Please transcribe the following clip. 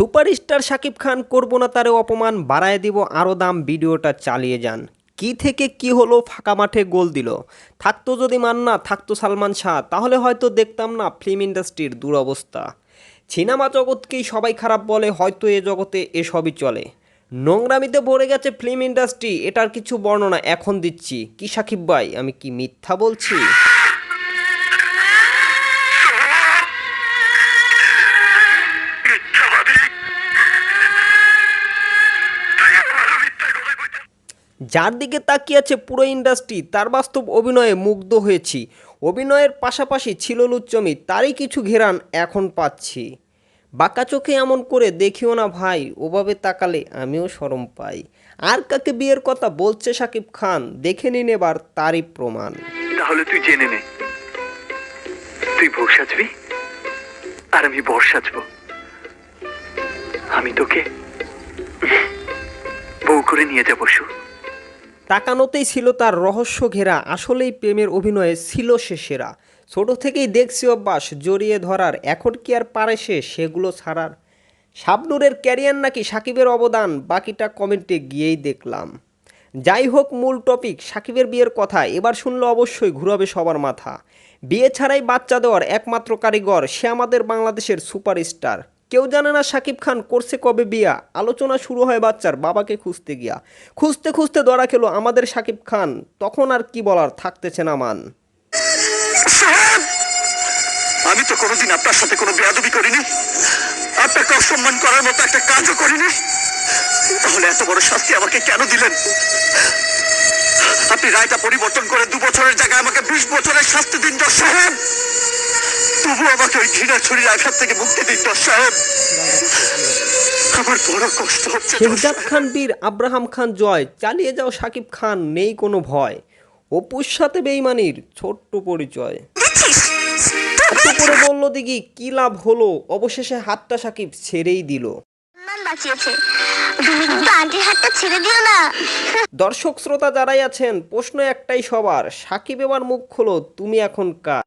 Superstar Shakib Khan করবো না তারে অপমান, বাড়ায় দিব আরও দাম। ভিডিওটা চালিয়ে যান। কি থেকে কি হলো, ফাঁকা মাঠে গোল দিল। থাকতো যদি মান্না, থাকতো সালমান শাহ, তাহলে হয়তো দেখতাম না ফিল্ম ইন্ডাস্ট্রির দুরবস্থা। সিনেমা জগৎকেই সবাই খারাপ বলে, হয়তো এ জগতে এসবই চলে। নোংরামিতে ভরে গেছে ফিল্ম ইন্ডাস্ট্রি, এটার কিছু বর্ণনা এখন দিচ্ছি। কি সাকিব ভাই, আমি কি মিথ্যা বলছি? যার দিকে তাকিয়ে আছে পুরো ইন্ডাস্ট্রি, তার বাস্তব অভিনয়ে মুগ্ধ হয়েছি। অভিনয়ের পাশাপাশি ছিল লুচ্চমি, তারই কিছু ঘেরান এখন পাচ্ছি। বাঁকা চোখে এমন করে দেখিও না ভাই, ওভাবে তাকালে আমিও শরম পাই। আর কাকে বিয়ের কথা বলছে শাকিব খান, দেখে নিন এবার তারই প্রমাণ। তাহলে তুই জেনে নে, তুই বউ সাজবি আর আমি বর সাজবো। আমি তোকে বউ করে নিয়ে যাবো। তাকানোতেই ছিল তার রহস্য ঘেরা, আসলেই প্রেমের অভিনয়ে ছিল সে সেরা। ছোট থেকেই দেখছি অভ্যাস জড়িয়ে ধরার, এখন কি আর পারে সে সেগুলো ছাড়ার। শাবনূরের ক্যারিয়ার নাকি সাকিবের অবদান, বাকিটা কমেন্টে গিয়েই দেখলাম। যাই হোক, মূল টপিক সাকিবের বিয়ের কথা এবার শুনলে অবশ্যই ঘুরাবে সবার মাথা। বিয়ে ছাড়াই বাচ্চা দেওয়ার একমাত্র কারিগর সে আমাদের বাংলাদেশের সুপারস্টার। কেউ জানে না সাকিব খান করছে কবে বিয়া, আলোচনা শুরু হয় বাচ্চার বাবাকে খুঁজতে গিয়া। খুঁজতে খুঁজতে ধরা খেলো আমাদের সাকিব খান, তখন আর কি বলার থাকতেছে না মান। আমি তো কোনোদিন আপনার সাথে কোনো বেয়াদবি করিনি, আপনাকে অসম্মান করার মতো একটা কাজও করিনি, তাহলে এত বড় শাস্তি আমাকে কেন দিলেন? আপনি রায়টা পরিবর্তন করে 2 বছরের জায়গায় আমাকে 20 বছরের শাস্তি দিন জজ সাহেব। তবু আমাকে ওই ঘৃণা ছুরির আঘাত থেকে মুক্তি দিন জজ সাহেব। আমার বড় কষ্ট হচ্ছে। শেহজাদ খান বীর, আব্রাহাম খান জয়, চালিয়ে যাও সাকিব খান, নেই কোনো ভয়। অপুর সাথে বেইমানির ছোট্ট পরিচয়। করে বললো দিঘি কি লাভ হলো, অবশেষে হাতটা সাকিব ছেড়েই দিল। দর্শক শ্রোতা যারাই আছেন, প্রশ্ন একটাই সবার, সাকিব এবার মুখ খোলো, তুমি এখন কার?